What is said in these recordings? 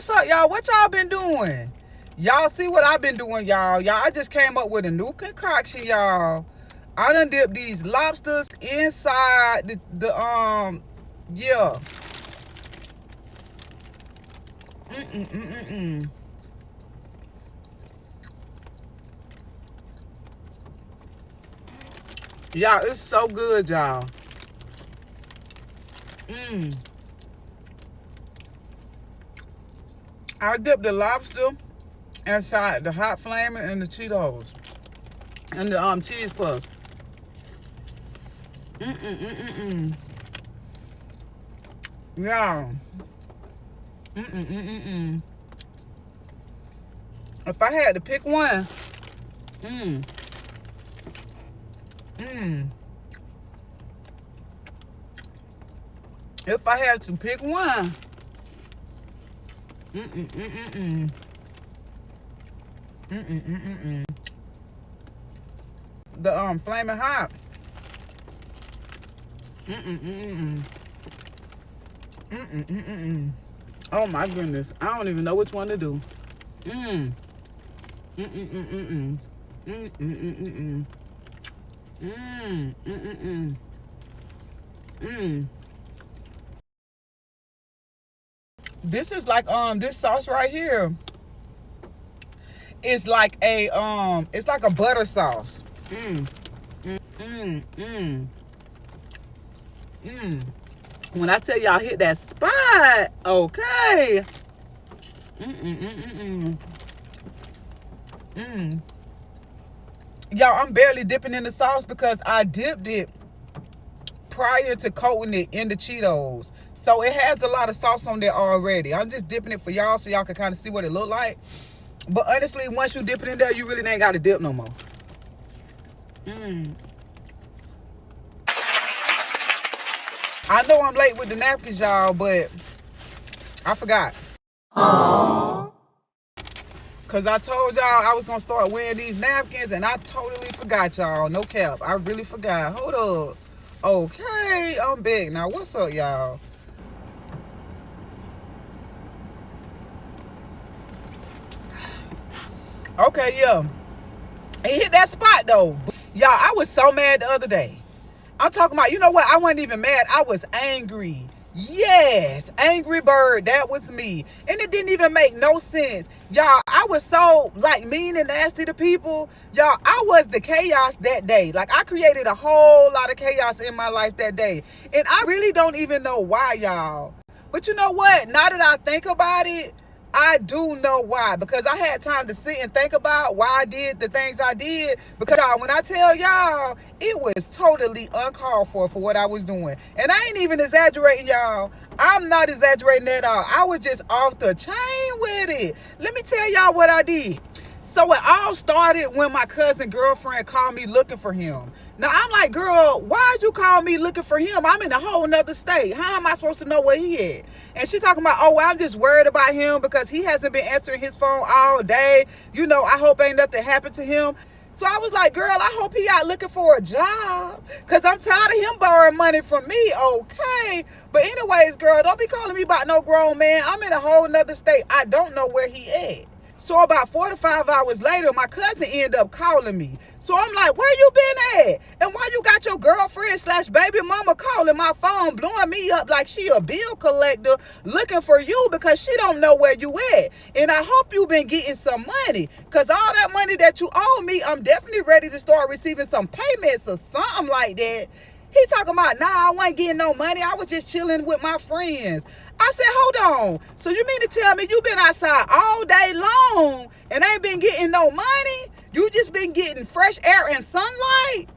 what's up, y'all? What y'all been doing? Y'all see what I've been doing, y'all. I just came up with a new concoction, y'all. I done dipped these lobsters inside yeah. Y'all, it's so good, y'all. I dipped the lobster inside the hot flaming and the Cheetos and the cheese puffs. Yeah. If I had to pick one, if I had to pick one, the flaming hot. Oh my goodness, I don't even know which one to do. This is like this sauce right here. It's like a it's like a butter sauce. When I tell y'all hit that spot, okay. Y'all, I'm barely dipping in the sauce because I dipped it prior to coating it in the Cheetos. So it has a lot of sauce on there already. I'm just dipping it for y'all so y'all can kind of see what it look like. But honestly, once you dip it in there, you really ain't got to dip no more. I know I'm late with the napkins, y'all, but I forgot. Aww. Because I told y'all I was going to start wearing these napkins, and I totally forgot, y'all. No cap. I really forgot. Hold up. Okay, I'm back. Now, what's up, y'all? Okay, yeah. It hit that spot, though. Y'all, I was so mad the other day. I'm talking about, you know what? I wasn't even mad. I was angry. Yes, angry bird. That was me. And it didn't even make no sense. Y'all, I was so, like, mean and nasty to people. Y'all, I was the chaos that day. Like, I created a whole lot of chaos in my life that day. And I really don't even know why, y'all. But you know what? Now that I think about it, I do know why, because I had time to sit and think about why I did the things I did. Because when I tell y'all, it was totally uncalled for what I was doing. And I ain't even exaggerating, y'all. I'm not exaggerating at all. I was just off the chain with it. Let me tell y'all what I did. So it all started when my cousin girlfriend called me looking for him. Now I'm like, girl, why'd you call me looking for him? I'm in a whole nother state. How am I supposed to know where he at? And she talking about, oh, well, I'm just worried about him because he hasn't been answering his phone all day. You know, I hope ain't nothing happened to him. So I was like, girl, I hope he out looking for a job because I'm tired of him borrowing money from me. Okay. But anyways, girl, don't be calling me about no grown man. I'm in a whole nother state. I don't know where he at. So about 4 to 5 hours later, my cousin ended up calling me. So I'm like, where you been at? And why you got your girlfriend / baby mama calling my phone, blowing me up like she a bill collector looking for you because she don't know where you at. And I hope you been getting some money because all that money that you owe me, I'm definitely ready to start receiving some payments or something like that. He talking about, nah, I wasn't getting no money. I was just chilling with my friends. I said, hold on. So you mean to tell me you been outside all day long and ain't been getting no money? You just been getting fresh air and sunlight?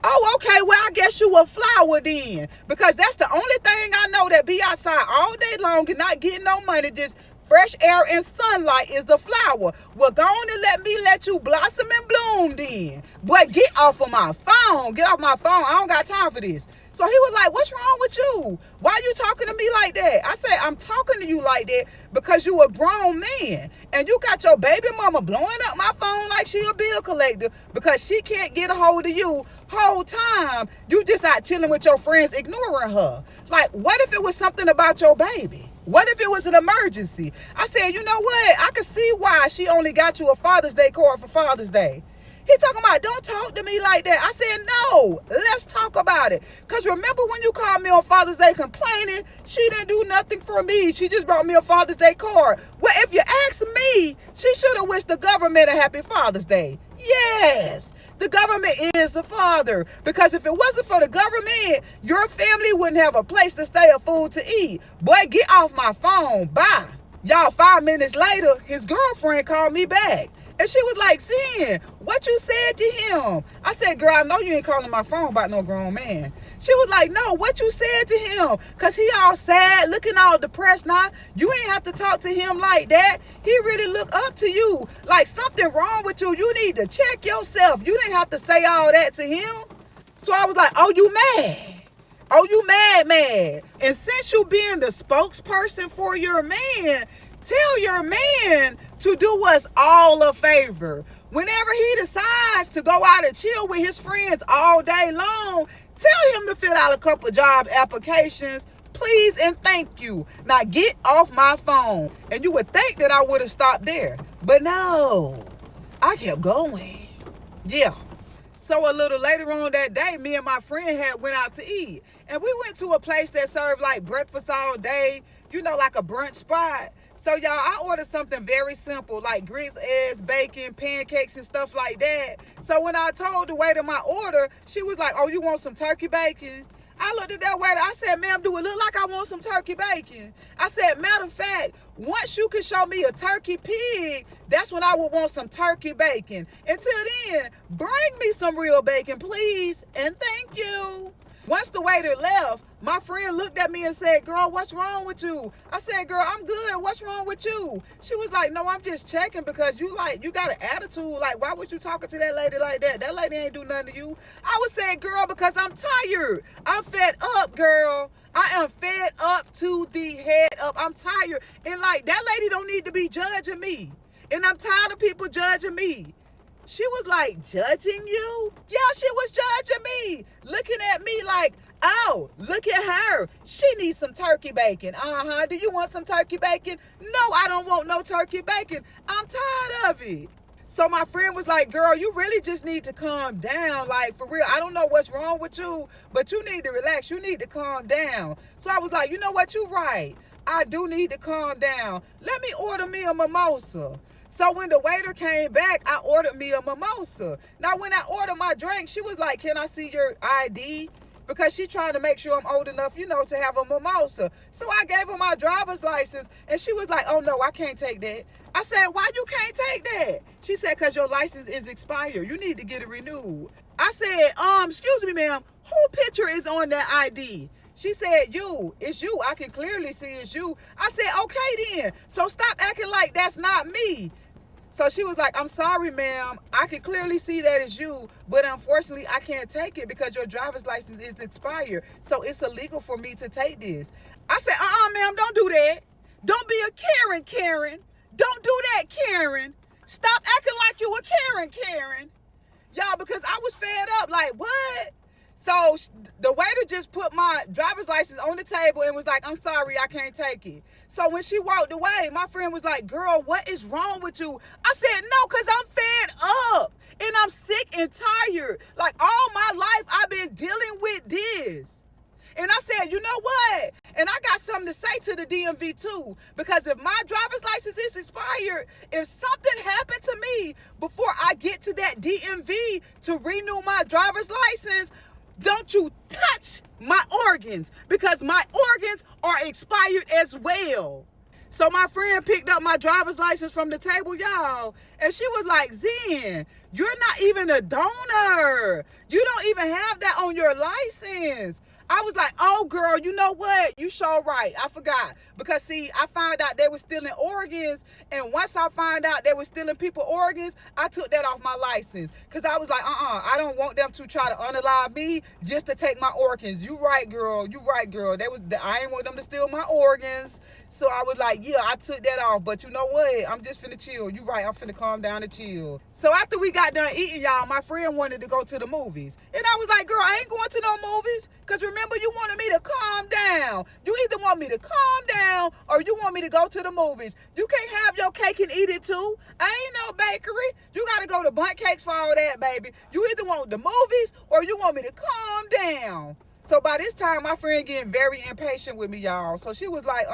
Oh, okay. Well, I guess you a flower then. Because that's the only thing I know that be outside all day long and not getting no money, just fresh air and sunlight is a flower. Well, go on and let you blossom and bloom then. But get off of my phone. Get off my phone. I don't got time for this. So he was like, what's wrong with you? Why are you talking to me like that? I said, I'm talking to you like that because you a grown man. And you got your baby mama blowing up my phone like she a bill collector because she can't get a hold of you whole time. You just out chilling with your friends ignoring her. Like, what if it was something about your baby? What if it was an emergency? I said, you know what? I can see why she only got you a Father's Day card for Father's Day. He talking about, don't talk to me like that. I said, no, let's talk about it. Because remember when you called me on Father's Day complaining, she didn't do nothing for me. She just brought me a Father's Day card. Well, if you ask me, she should have wished the government a happy Father's Day. Yes, the government is the father. Because if it wasn't for the government, your family wouldn't have a place to stay or food to eat. Boy, get off my phone. Bye. Y'all, 5 minutes later, his girlfriend called me back. And she was like, Zen, what you said to him? I said, girl, I know you ain't calling my phone about no grown man. She was like, no, what you said to him? Because he all sad, looking all depressed now. You ain't have to talk to him like that. He really look up to you. Like something wrong with you. You need to check yourself. You didn't have to say all that to him. So I was like, oh, you mad? Oh, you mad. And since you being the spokesperson for your man, tell your man to do us all a favor. Whenever he decides to go out and chill with his friends all day long, tell him to fill out a couple job applications, please and thank you. Now get off my phone. And you would think that I would have stopped there. But no, I kept going. Yeah. So a little later on that day, me and my friend had went out to eat. And we went to a place that served like breakfast all day, you know, like a brunch spot. So y'all, I ordered something very simple, like grits, eggs, bacon, pancakes, and stuff like that. So when I told the waiter my order, she was like, oh, you want some turkey bacon? I looked at that waiter. I said, ma'am, do it look like I want some turkey bacon? I said, matter of fact, once you can show me a turkey pig, that's when I would want some turkey bacon. Until then, bring me some real bacon, please, and thank you. Once the waiter left, my friend looked at me and said, girl, what's wrong with you? I said, girl, I'm good. What's wrong with you? She was like, no, I'm just checking because you got an attitude. Like, why was you talking to that lady like that? That lady ain't do nothing to you. I was saying, girl, because I'm tired. I'm fed up, girl. I am fed up to the head up. I'm tired. And like, that lady don't need to be judging me. And I'm tired of people judging me. She was like, judging you? Yeah, she was judging me. Looking at me like, oh, look at her. She needs some turkey bacon. Do you want some turkey bacon? No, I don't want no turkey bacon. I'm tired of it. So my friend was like, girl, you really just need to calm down. Like, for real, I don't know what's wrong with you, but you need to relax. You need to calm down. So I was like, you know what? You're right. I do need to calm down. Let me order me a mimosa. So when the waiter came back, I ordered me a mimosa. Now, when I ordered my drink, she was like, can I see your ID? Because she trying to make sure I'm old enough, you know, to have a mimosa. So I gave her my driver's license, and she was like, oh, no, I can't take that. I said, why you can't take that? She said, because your license is expired. You need to get it renewed. I said, excuse me, ma'am, who picture is on that ID? She said, you. It's you. I can clearly see it's you. I said, okay, then. So stop acting like that's not me. So she was like, I'm sorry, ma'am. I can clearly see that it's you, but unfortunately, I can't take it because your driver's license is expired. So it's illegal for me to take this. I said, ma'am, don't do that. Don't be a Karen. Don't do that, Karen. Stop acting like you a Karen. Y'all, because I was fed up. Like, what? So the waiter just put my driver's license on the table and was like, I'm sorry, I can't take it. So when she walked away, my friend was like, girl, what is wrong with you? I said, no, because I'm fed up and I'm sick and tired. Like all my life, I've been dealing with this. And I said, you know what? And I got something to say to the DMV too, because if my driver's license is expired, if something happened to me before I get to that DMV to renew my driver's license, don't you touch my organs, because my organs are expired as well. So my friend picked up my driver's license from the table, y'all, and she was like, Zen, you're not even a donor. You don't even have that on your license. I was like, oh, girl, you know what? You sure right. I forgot. Because, see, I found out they were stealing organs. And once I found out they were stealing people organs, I took that off my license. Because I was like, I don't want them to try to unalive me just to take my organs. You right, girl. You right, girl. I ain't want them to steal my organs. So I was like, yeah, I took that off. But you know what? I'm just finna chill. You right. I'm finna calm down and chill. So after we got done eating, y'all, my friend wanted to go to the movies. And I was like, girl, I ain't going to no movies. Because remember, you wanted me to calm down. You either want me to calm down or you want me to go to the movies. You can't have your cake and eat it too. I ain't no bakery. You got to go to Bundt Cakes for all that, baby. You either want the movies or you want me to calm down. So by this time, my friend getting very impatient with me, y'all. So she was like,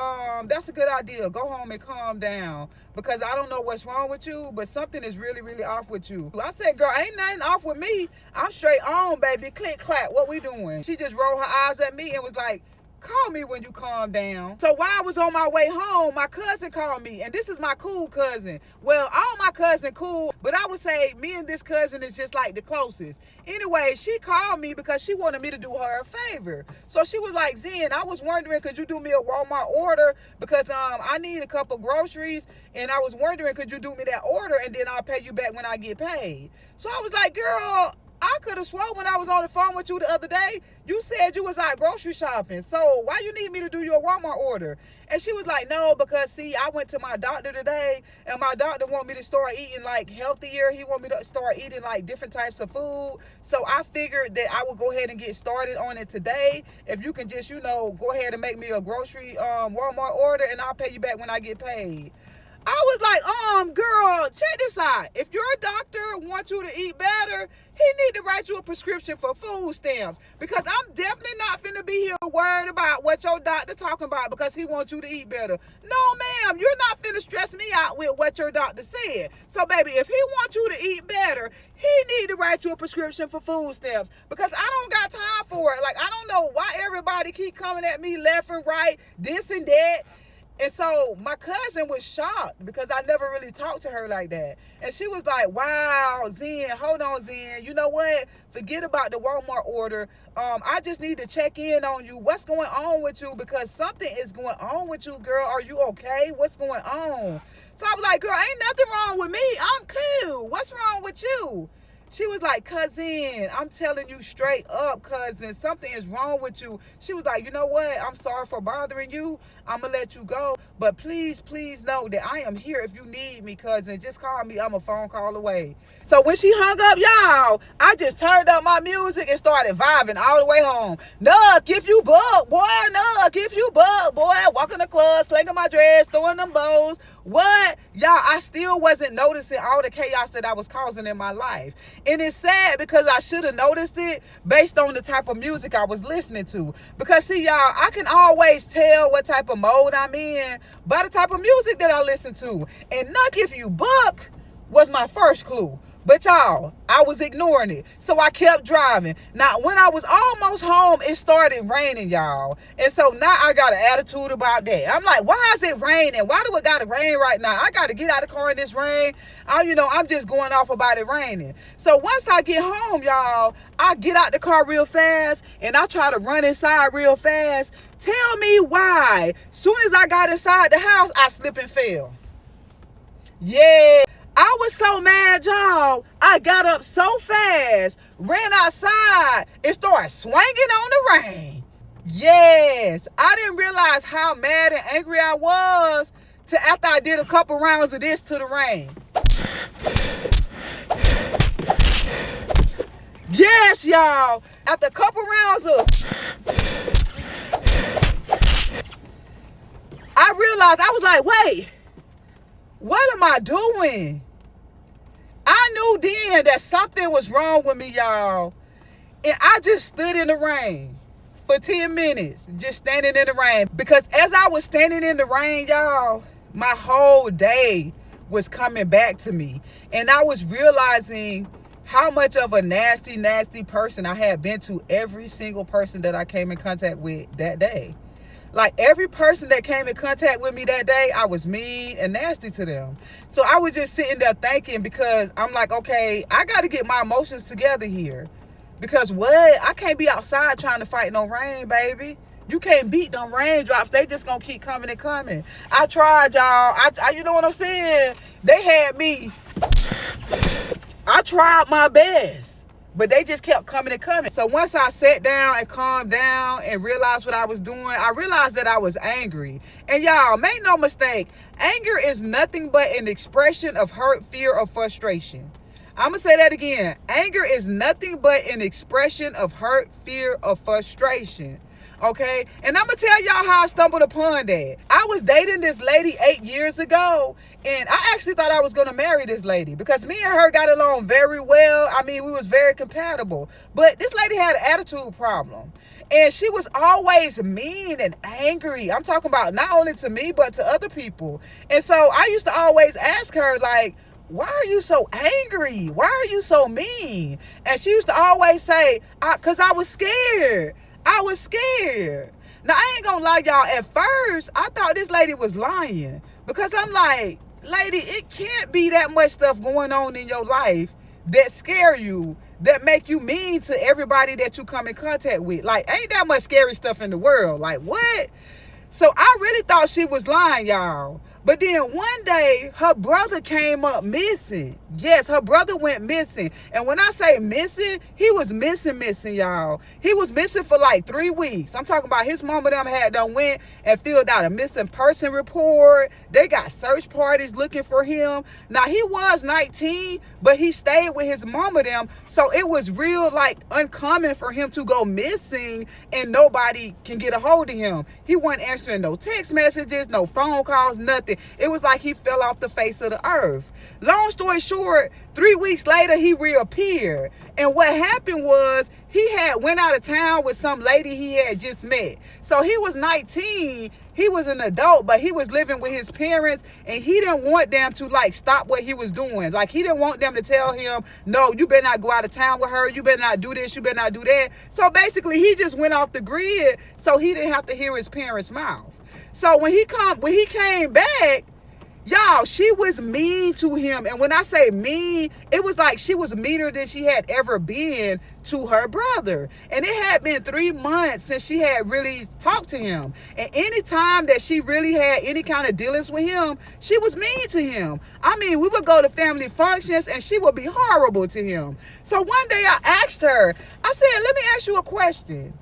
that's a good idea. Go home and calm down. Because I don't know what's wrong with you, but something is really, really off with you. I said, girl, ain't nothing off with me. I'm straight on, baby. Click, clack. What we doing? She just rolled her eyes at me and was like, call me when you calm down. So while I was on my way home, my cousin called me. And this is my cool cousin. Well, all my cousin cool, but I would say me and this cousin is just like the closest. Anyway, she called me because she wanted me to do her a favor. So she was like, Zen, I was wondering, could you do me a Walmart order? Because I need a couple groceries. And I was wondering, could you do me that order? And then I'll pay you back when I get paid. So I was like, girl, I could have sworn when I was on the phone with you the other day, you said you was out grocery shopping. So why you need me to do your Walmart order? And she was like, no, because see, I went to my doctor today and my doctor want me to start eating like healthier. He want me to start eating like different types of food. So I figured that I would go ahead and get started on it today. If you can just, go ahead and make me a grocery Walmart order and I'll pay you back when I get paid. I was like, girl, check this out. If your doctor wants you to eat better, he need to write you a prescription for food stamps. Because I'm definitely not finna be here worried about what your doctor talking about because he wants you to eat better. No, ma'am, you're not finna stress me out with what your doctor said. So, baby, if he wants you to eat better, he need to write you a prescription for food stamps. Because I don't got time for it. Like, I don't know why everybody keep coming at me left and right, this and that. And so my cousin was shocked because I never really talked to her like that. And she was like, wow, Zen, hold on, Zen. You know what? Forget about the Walmart order. I just need to check in on you. What's going on with you? Because something is going on with you, girl. Are you okay? What's going on? So I was like, girl, ain't nothing wrong with me. I'm cool. What's wrong with you? She was like, cousin, I'm telling you straight up, cousin, something is wrong with you. She was like, you know what? I'm sorry for bothering you. I'm going to let you go. But please, please know that I am here if you need me, cousin. Just call me. I'm a phone call away. So when she hung up, y'all, I just turned up my music and started vibing all the way home. Nuck, if you buck, boy, nuck, if you buck, boy, walking the club, slinging my dress, throwing them bows. What? Y'all, I still wasn't noticing all the chaos that I was causing in my life. And it's sad because I should have noticed it based on the type of music I was listening to. Because see, y'all, I can always tell what type of mode I'm in by the type of music that I listen to. And Nuck If You Buck was my first clue. But y'all, I was ignoring it. So I kept driving. Now, when I was almost home, it started raining, y'all. And so now I got an attitude about that. I'm like, why is it raining? Why do it got to rain right now? I got to get out of the car in this rain. I'm just going off about it raining. So once I get home, y'all, I get out the car real fast and I try to run inside real fast. Tell me why. Soon as I got inside the house, I slipped and fell. Yeah. I was so mad, y'all. I got up so fast, ran outside, and started swinging on the rain. Yes, I didn't realize how mad and angry I was till after I did a couple rounds of this to the rain. Yes, y'all. After a couple rounds of, I realized, I was like, wait. What am I doing? I knew then that something was wrong with me, y'all. And I just stood in the rain for 10 minutes, just standing in the rain. Because as I was standing in the rain, y'all, my whole day was coming back to me. And I was realizing how much of a nasty, nasty person I had been to every single person that I came in contact with that day. Like every person that came in contact with me that day, I was mean and nasty to them. So I was just sitting there thinking because I'm like, okay, I got to get my emotions together here. Because what? I can't be outside trying to fight no rain, baby. You can't beat them raindrops. They just gonna keep coming and coming. I tried, y'all. You know what I'm saying? They had me. I tried my best, but they just kept coming and coming. So once I sat down and calmed down and realized what I was doing, I realized that I was angry. And y'all, make no mistake, anger is nothing but an expression of hurt, fear, or frustration. I'm going to say that again. Anger is nothing but an expression of hurt, fear, or frustration. Okay? And I'm going to tell y'all how I stumbled upon that. I was dating this lady 8 years ago, and I actually thought I was going to marry this lady because me and her got along very well. I mean, we was very compatible. But this lady had an attitude problem. And she was always mean and angry. I'm talking about not only to me, but to other people. And so I used to always ask her, like, why are you so angry? Why are you so mean? And she used to always say, because I was scared. I was scared. Now, I ain't gonna lie, y'all. At first, I thought this lady was lying. Because I'm like, lady, it can't be that much stuff going on in your life that scare you, that make you mean to everybody that you come in contact with. Like, ain't that much scary stuff in the world. Like, what? So I really thought she was lying, y'all. But then one day, her brother came up missing. Yes, her brother went missing. And when I say missing, he was missing, y'all. He was missing for like 3 weeks. I'm talking about his mama them had done went and filled out a missing person report. They got search parties looking for him. Now, he was 19, but he stayed with his mama them. So it was real like uncommon for him to go missing and nobody can get a hold of him. He wasn't answering no text messages, no phone calls, nothing. It was like he fell off the face of the earth. Long story short, 3 weeks later, he reappeared. And what happened was he had went out of town with some lady he had just met. So he was 19. He was an adult, but he was living with his parents, and he didn't want them to like stop what he was doing. Like, he didn't want them to tell him, no, you better not go out of town with her. You better not do this. You better not do that. So basically, he just went off the grid so he didn't have to hear his parents' mouth. So when he came back, y'all, she was mean to him. And when I say mean, it was like she was meaner than she had ever been to her brother. And it had been 3 months since she had really talked to him. And any time that she really had any kind of dealings with him, she was mean to him. I mean, we would go to family functions and she would be horrible to him. So one day I asked her, I said, let me ask you a question.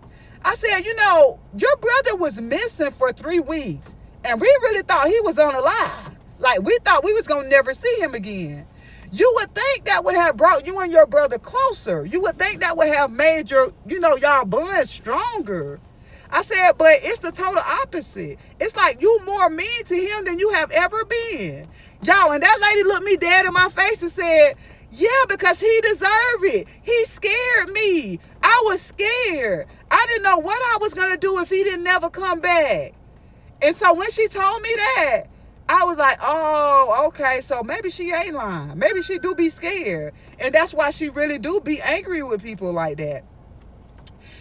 I said, you know, your brother was missing for 3 weeks, and we really thought he was on a lie. Like, we thought we was going to never see him again. You would think that would have brought you and your brother closer. You would think that would have made your, y'all bond stronger. I said, but it's the total opposite. It's like you more mean to him than you have ever been. Y'all, and that lady looked me dead in my face and said, yeah, because he deserved it. He scared me. I was scared. I didn't know what I was going to do if he didn't never come back. And so when she told me that, I was like, oh, okay, so maybe she ain't lying. Maybe she do be scared. And that's why she really do be angry with people like that.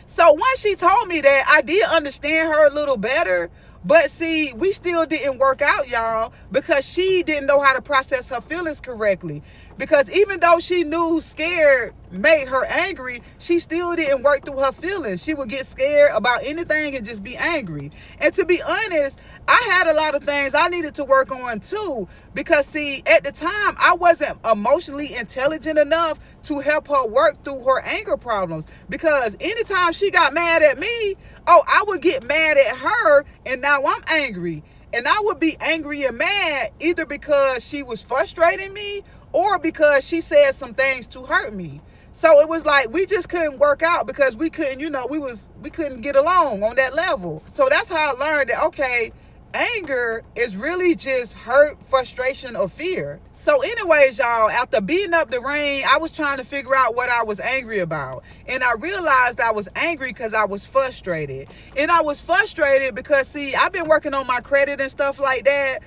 So once she told me that, I did understand her a little better. But see, we still didn't work out, y'all, because she didn't know how to process her feelings correctly. Because even though she knew scared made her angry, she still didn't work through her feelings. She would get scared about anything and just be angry. And to be honest, I had a lot of things I needed to work on too. Because see, at the time, I wasn't emotionally intelligent enough to help her work through her anger problems. Because anytime she got mad at me, I would get mad at her, and now I'm angry. And I would be angry and mad either because she was frustrating me or because she said some things to hurt me. So it was like we just couldn't work out because we couldn't, we couldn't get along on that level. So that's how I learned that, okay, anger is really just hurt, frustration, or fear. So anyways, y'all, after beating up the rain, I was trying to figure out what I was angry about. And I realized I was angry because I was frustrated. And I was frustrated because, see, I've been working on my credit and stuff like that,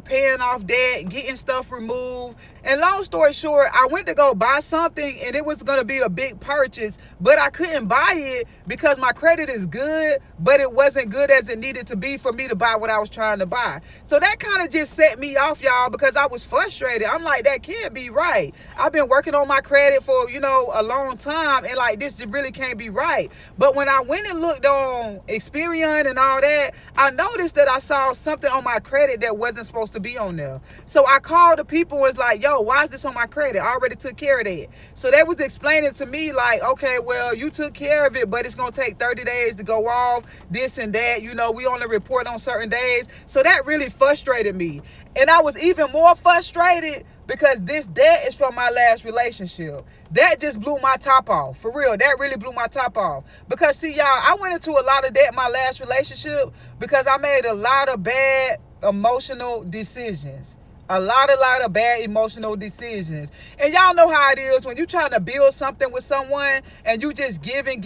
paying off debt, getting stuff removed. And long story short, I went to go buy something and it was going to be a big purchase, but I couldn't buy it because my credit is good, but it wasn't good as it needed to be for me to buy what I was trying to buy. So that kind of just set me off, y'all, because I was frustrated. I'm like, that can't be right. I've been working on my credit for, a long time, and like, this really can't be right. But when I went and looked on Experian and all that, I noticed that I saw something on my credit that wasn't supposed to be on there. So I called the people and was like, yo, why is this on my credit? I already took care of that. So they was explaining to me like, okay, well, you took care of it, but it's going to take 30 days to go off, this and that. We only report on certain days. So that really frustrated me. And I was even more frustrated because this debt is from my last relationship. That just blew my top off. For real, that really blew my top off. Because see, y'all, I went into a lot of debt in my last relationship because I made a lot of bad emotional decisions. A lot of bad emotional decisions. And y'all know how it is when you're trying to build something with someone and you just giving,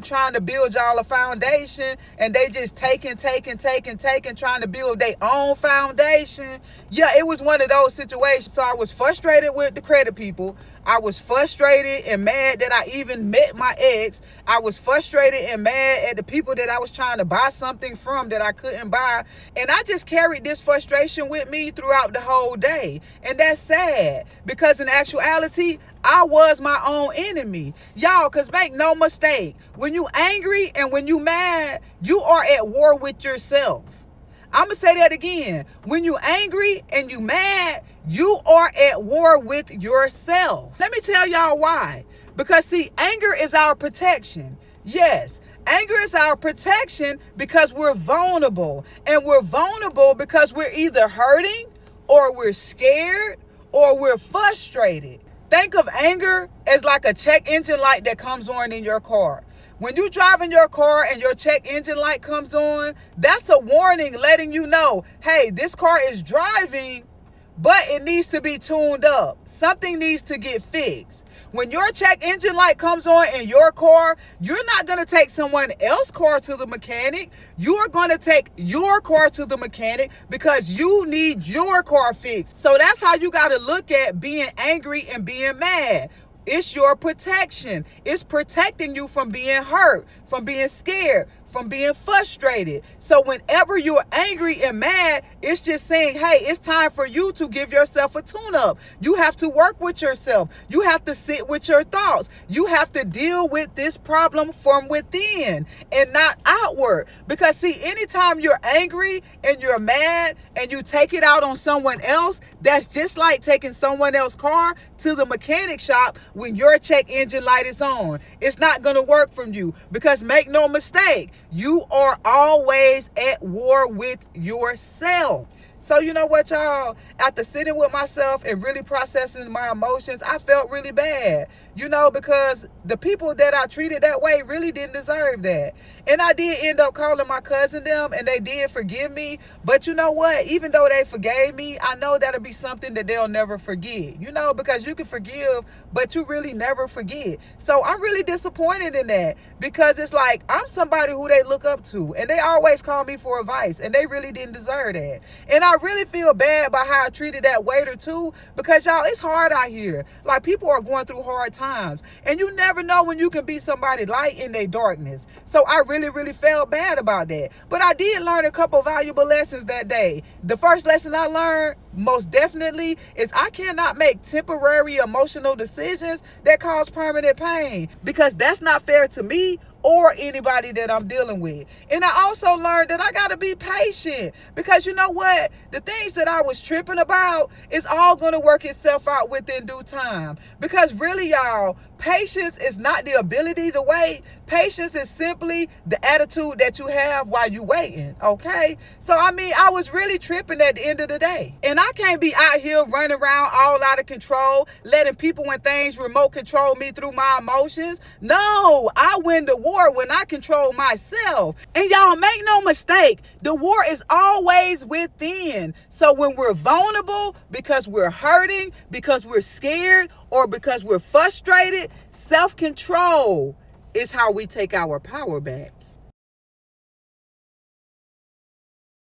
trying to build y'all a foundation, and they just taking, trying to build their own foundation. Yeah, it was one of those situations. So I was frustrated with the credit people. I was frustrated and mad that I even met my ex. I was frustrated and mad at the people that I was trying to buy something from that I couldn't buy. And I just carried this frustration with me throughout the whole day. And that's sad because in actuality, I was my own enemy. Y'all, because make no mistake, when you angry and when you mad, you are at war with yourself. I'm going to say that again. When you angry and you mad, you are at war with yourself. Let me tell y'all why. Because see, anger is our protection. Yes, anger is our protection because we're vulnerable. And we're vulnerable because we're either hurting or we're scared or we're frustrated. Think of anger as like a check engine light that comes on in your car. When you drive in your car and your check engine light comes on, that's a warning letting you know, hey, this car is driving, but it needs to be tuned up. Something needs to get fixed. When your check engine light comes on in your car, you're not going to take someone else's car to the mechanic. You're going to take your car to the mechanic because you need your car fixed. So that's how you got to look at being angry and being mad. It's your protection. It's protecting you from being hurt, from being scared, from being frustrated. So whenever you're angry and mad, it's just saying, hey, it's time for you to give yourself a tune-up. You have to work with yourself. You have to sit with your thoughts. You have to deal with this problem from within and not outward. Because see, anytime you're angry and you're mad and you take it out on someone else, that's just like taking someone else's car to the mechanic shop when your check engine light is on. It's not going to work for you because make no mistake, you are always at war with yourself. So you know what, y'all? After sitting with myself and really processing my emotions, I felt really bad, because the people that I treated that way really didn't deserve that. And I did end up calling my cousin them, and they did forgive me. But you know what? Even though they forgave me, I know that'll be something that they'll never forget, because you can forgive, but you really never forget. So I'm really disappointed in that because it's like I'm somebody who they look up to, and they always call me for advice, and they really didn't deserve that. And I really feel bad about how I treated that waiter too, because y'all, it's hard out here. Like, people are going through hard times, and you never know when you can be somebody light in their darkness. So I really felt bad about that. But I did learn a couple valuable lessons that day. The first lesson I learned, most definitely, is I cannot make temporary emotional decisions that cause permanent pain, because that's not fair to me or anybody that I'm dealing with. And I also learned that I gotta be patient, because you know what? The things that I was tripping about is all gonna work itself out within due time. Because really, y'all, patience is not the ability to wait. Patience is simply the attitude that you have while you waiting, okay? So, I was really tripping at the end of the day. And I can't be out here running around all out of control, letting people and things remote control me through my emotions. No, I win the war when I control myself. And y'all, make no mistake, the war is always within. So when we're vulnerable because we're hurting, because we're scared, or because we're frustrated, self-control is how we take our power back.